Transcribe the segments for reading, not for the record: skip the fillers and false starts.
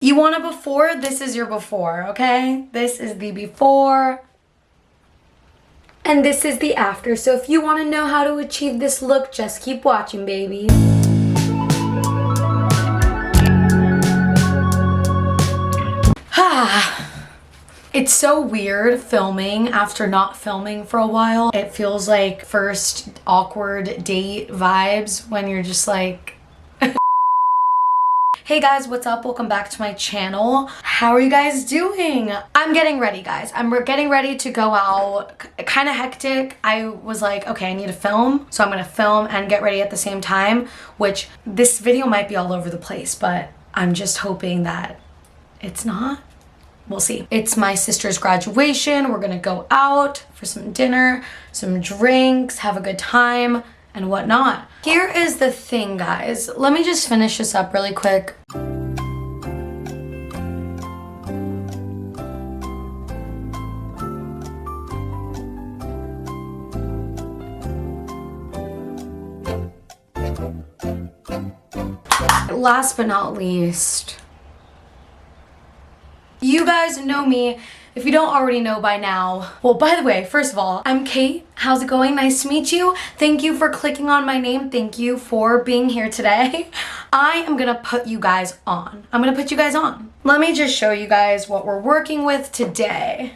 You want a before? This is your before, okay? This is the before. And this is the after. So if you want to know how to achieve this look, just keep watching, baby. It's so weird filming after not filming for a while. It feels like first awkward date vibes when you're just like... Hey guys, what's up? Welcome back to my channel. How are you guys doing? I'm getting ready, guys. I'm getting ready to go out. Kind of hectic. I was like, okay, I need to film. So I'm gonna film and get ready at the same time, which this video might be all over the place, but I'm just hoping that it's not. We'll see. It's my sister's graduation. We're gonna go out for some dinner, some drinks, have a good time, and whatnot. Here is the thing, guys. Let me just finish this up really quick. Last but not least, you guys know me. If you don't already know by now, well, by the way, first of all, I'm Kate. How's it going? Nice to meet you. Thank you for clicking on my name. Thank you for being here today. I am gonna put you guys on. I'm gonna put you guys on. Let me just show you guys what we're working with today.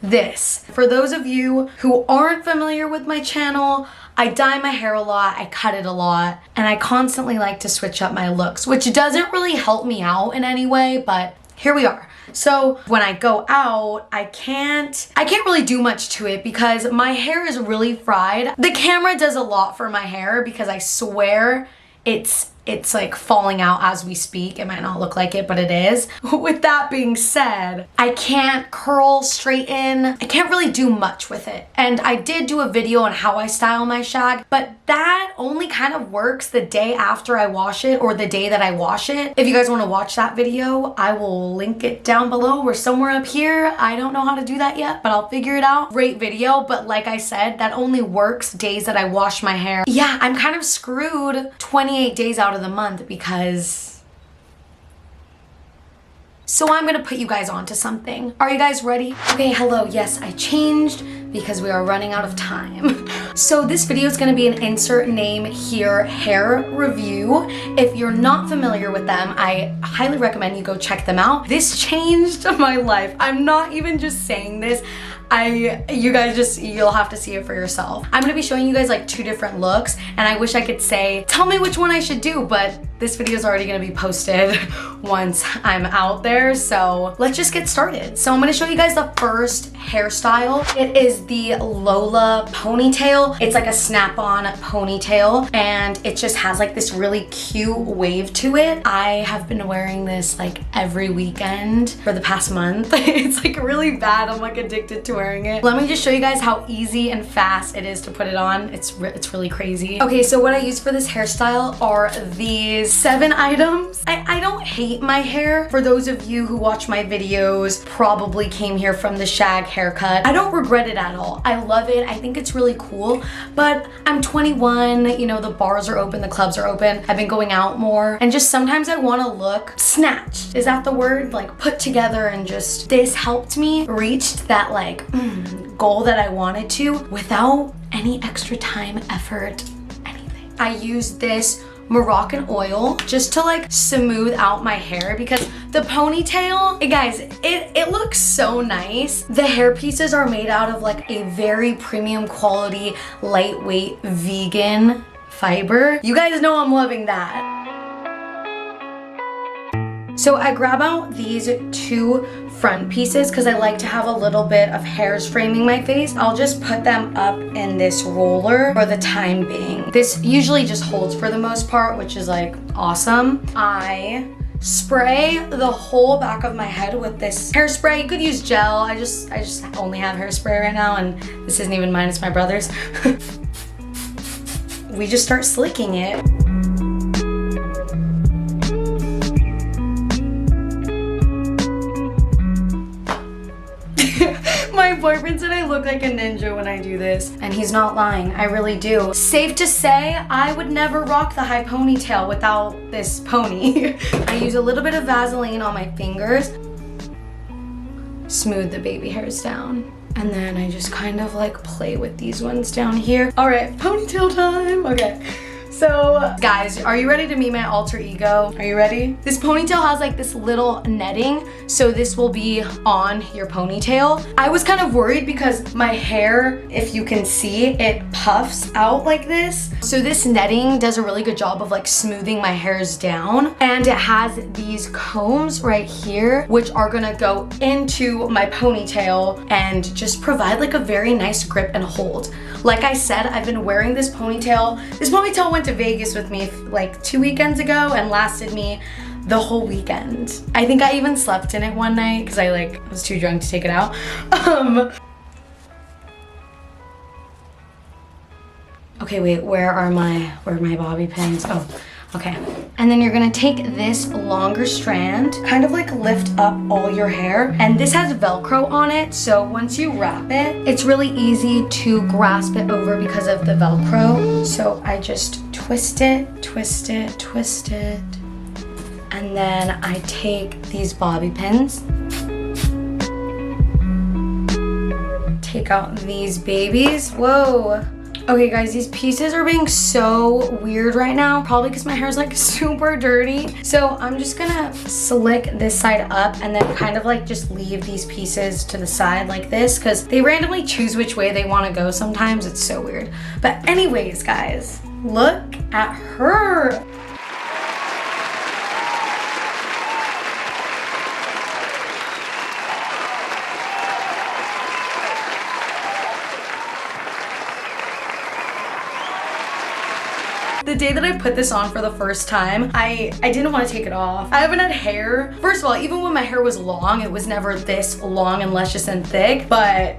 This. For those of you who aren't familiar with my channel, I dye my hair a lot, I cut it a lot, and I constantly like to switch up my looks, which doesn't really help me out in any way, but here we are. So when I go out, I can't really do much to it because my hair is really fried. The camera does a lot for my hair because I swear it's like falling out as we speak. It might not look like it, but it is. With that being said, I can't curl, straighten. I can't really do much with it. And I did do a video on how I style my shag, but that only kind of works the day after I wash it or the day that I wash it. If you guys want to watch that video, I will link it down below or somewhere up here. I don't know how to do that yet, but I'll figure it out. Great video, but like I said, that only works days that I wash my hair. Yeah, I'm kind of screwed 28 days out of the month because... So I'm gonna put you guys on to something. Are you guys ready? Okay, hello, yes, I changed because we are running out of time. So this video is gonna be an insert name here hair review. If you're not familiar with them, I highly recommend you go check them out. This changed my life. I'm not even just saying this. You guys you'll have to see it for yourself. I'm gonna be showing you guys like 2 different looks, and I wish I could say, tell me which one I should do, but this video is already gonna be posted once I'm out there, so let's just get started. So I'm gonna show you guys the first hairstyle. It is the Lola ponytail. It's like a snap-on ponytail, and it just has like this really cute wave to it. I have been wearing this like every weekend for the past month. It's like really bad. I'm like addicted to wearing it. Let me just show you guys how easy and fast it is to put it on. It's really crazy. Okay, so what I use for this hairstyle are these 7 items. I don't hate my hair. For those of you who watch my videos, probably came here from the shag haircut. I don't regret it at all. I love it. I think it's really cool, but I'm 21, you know, the bars are open, the clubs are open. I've been going out more, and just sometimes I want to look snatched. Is that the word? Like put together, and just this helped me reach that like goal that I wanted to without any extra time, effort, anything. I use this Moroccan oil just to like smooth out my hair because the ponytail, guys, it looks so nice. The hair pieces are made out of like a very premium quality, lightweight, vegan fiber. You guys know I'm loving that. So I grab out these 2 front pieces because I like to have a little bit of hairs framing my face. I'll just put them up in this roller for the time being. This usually just holds for the most part, which is like awesome. I spray the whole back of my head with this hairspray. You could use gel. I just only have hairspray right now, and this isn't even mine, it's my brother's. We just start slicking it. My boyfriend said I look like a ninja when I do this, and he's not lying, I really do. Safe to say, I would never rock the high ponytail without this pony. I use a little bit of Vaseline on my fingers, smooth the baby hairs down. And then I just kind of like play with these ones down here. All right, ponytail time, okay. So guys, are you ready to meet my alter ego? Are you ready? This ponytail has like this little netting, so this will be on your ponytail. I was kind of worried because my hair, if you can see, it puffs out like this. So this netting does a really good job of like smoothing my hairs down. And it has these combs right here, which are gonna go into my ponytail and just provide like a very nice grip and hold. Like I said, I've been wearing this ponytail. This ponytail went to Vegas with me like 2 weekends ago and lasted me the whole weekend. I think I even slept in it one night because I like was too drunk to take it out. Okay, wait, where are my bobby pins? Oh, okay. And then you're gonna take this longer strand, kind of like lift up all your hair. And this has Velcro on it, so once you wrap it, it's really easy to grasp it over because of the Velcro. So I just twist it, twist it, twist it. And then I take these bobby pins, take out these babies. Whoa. Okay guys, these pieces are being so weird right now, probably because my hair is like super dirty. So I'm just gonna slick this side up and then kind of like just leave these pieces to the side like this because they randomly choose which way they want to go sometimes. It's so weird. But anyways guys, look at her. The day that I put this on for the first time, I didn't want to take it off. I haven't had hair. First of all, even when my hair was long, it was never this long and luscious and thick, but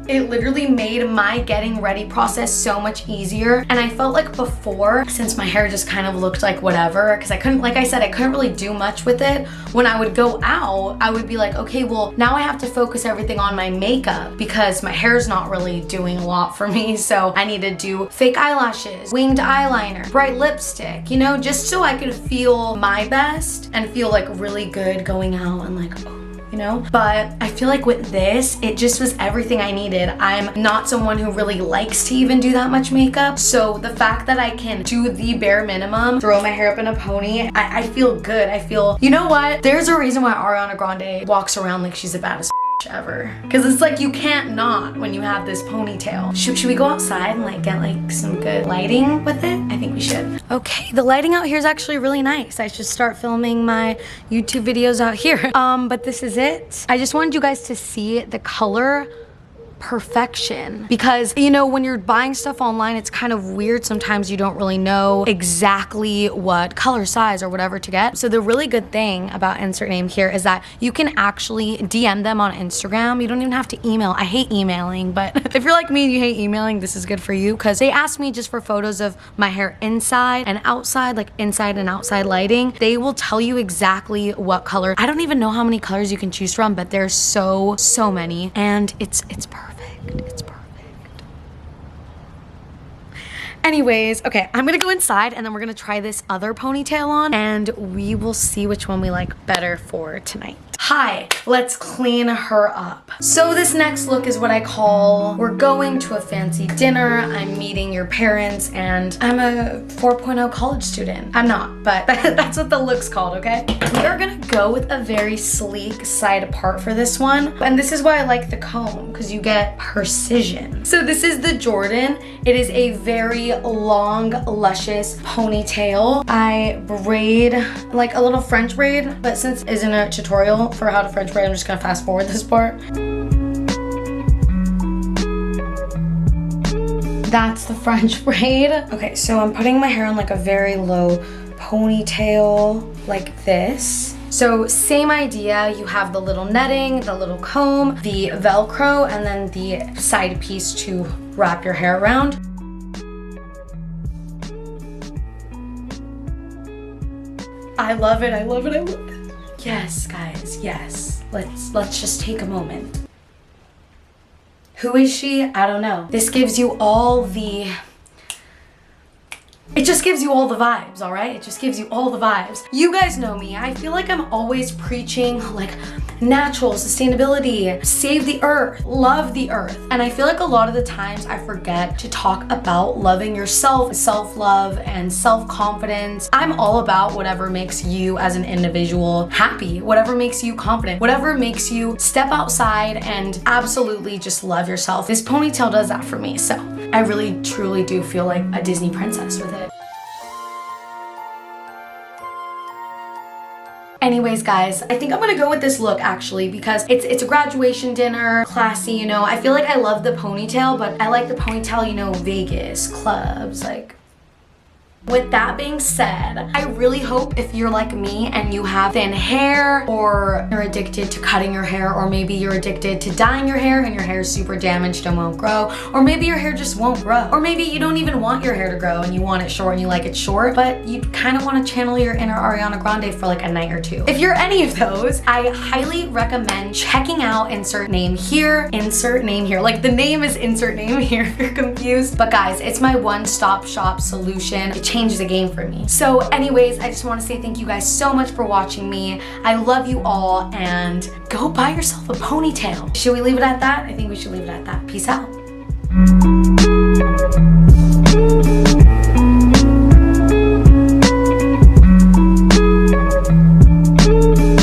it literally made my getting ready process so much easier. And I felt like before, since my hair just kind of looked like whatever, because I couldn't, like I said, I couldn't really do much with it. When I would go out, I would be like, okay, well, now I have to focus everything on my makeup because my hair's not really doing a lot for me. So I need to do fake eyelashes, winged eyeliner, bright lipstick, you know, just so I could feel my best and feel like really good going out and like, oh, you know? But I feel like with this, it just was everything I needed. I'm not someone who really likes to even do that much makeup. So the fact that I can do the bare minimum, throw my hair up in a pony, I feel good. I feel, you know what? There's a reason why Ariana Grande walks around like she's the baddest ever. Because it's like you can't not when you have this ponytail. Should we go outside and like get like some good lighting with it? I think we should. Okay, the lighting out here is actually really nice. I should start filming my YouTube videos out here. But this is it. I just wanted you guys to see the color perfection because, you know, when you're buying stuff online, it's kind of weird. Sometimes you don't really know exactly what color, size, or whatever to get. So the really good thing about insert name here is that you can actually DM them on Instagram. You don't even have to email. I hate emailing, but if you're like me and you hate emailing, this is good for you because they asked me just for photos of my hair inside and outside, like inside and outside lighting. They will tell you exactly what color. I don't even know how many colors you can choose from, but there's so many, and it's perfect. It's perfect. Anyways, okay, I'm gonna go inside and then we're gonna try this other ponytail on and we will see which one we like better for tonight. Hi, let's clean her up. So this next look is what I call, we're going to a fancy dinner, I'm meeting your parents, and I'm a 4.0 college student. I'm not, but that's what the look's called, okay? We are gonna go with a very sleek side part for this one. And this is why I like the comb, because you get precision. So this is the Jordan. It is a very long, luscious ponytail. I braid like a little French braid, but since it isn't a tutorial for how to French braid, I'm just gonna fast forward this part. That's the French braid. Okay, so I'm putting my hair on like a very low ponytail like this. So same idea, you have the little netting, the little comb, the Velcro, and then the side piece to wrap your hair around. I love it, I love it, I love it. Yes, guys, yes. Let's just take a moment. Who is she? I don't know. This gives you all the... It just gives you all the vibes, all right? It just gives you all the vibes. You guys know me. I feel like I'm always preaching like natural, sustainability, save the earth, love the earth. And I feel like a lot of the times I forget to talk about loving yourself, self-love and self-confidence. I'm all about whatever makes you as an individual happy, whatever makes you confident, whatever makes you step outside and absolutely just love yourself. This ponytail does that for me. So I really truly do feel like a Disney princess with it. Anyways, guys, I think I'm gonna go with this look actually because it's a graduation dinner, classy, you know. I feel like I love the ponytail, but I like the ponytail, you know, Vegas, clubs, like. With that being said, I really hope if you're like me and you have thin hair or you're addicted to cutting your hair, or maybe you're addicted to dyeing your hair and your hair is super damaged and won't grow, or maybe your hair just won't grow, or maybe you don't even want your hair to grow and you want it short and you like it short, but you kind of want to channel your inner Ariana Grande for like a night or two. If you're any of those, I highly recommend checking out insert name here, like the name is insert name here if you're confused. But guys, it's my one-stop shop solution. It changes the game for me. So anyways, I just want to say thank you guys so much for watching me. I love you all, and go buy yourself a ponytail. Should we leave it at that? I think we should leave it at that. Peace out.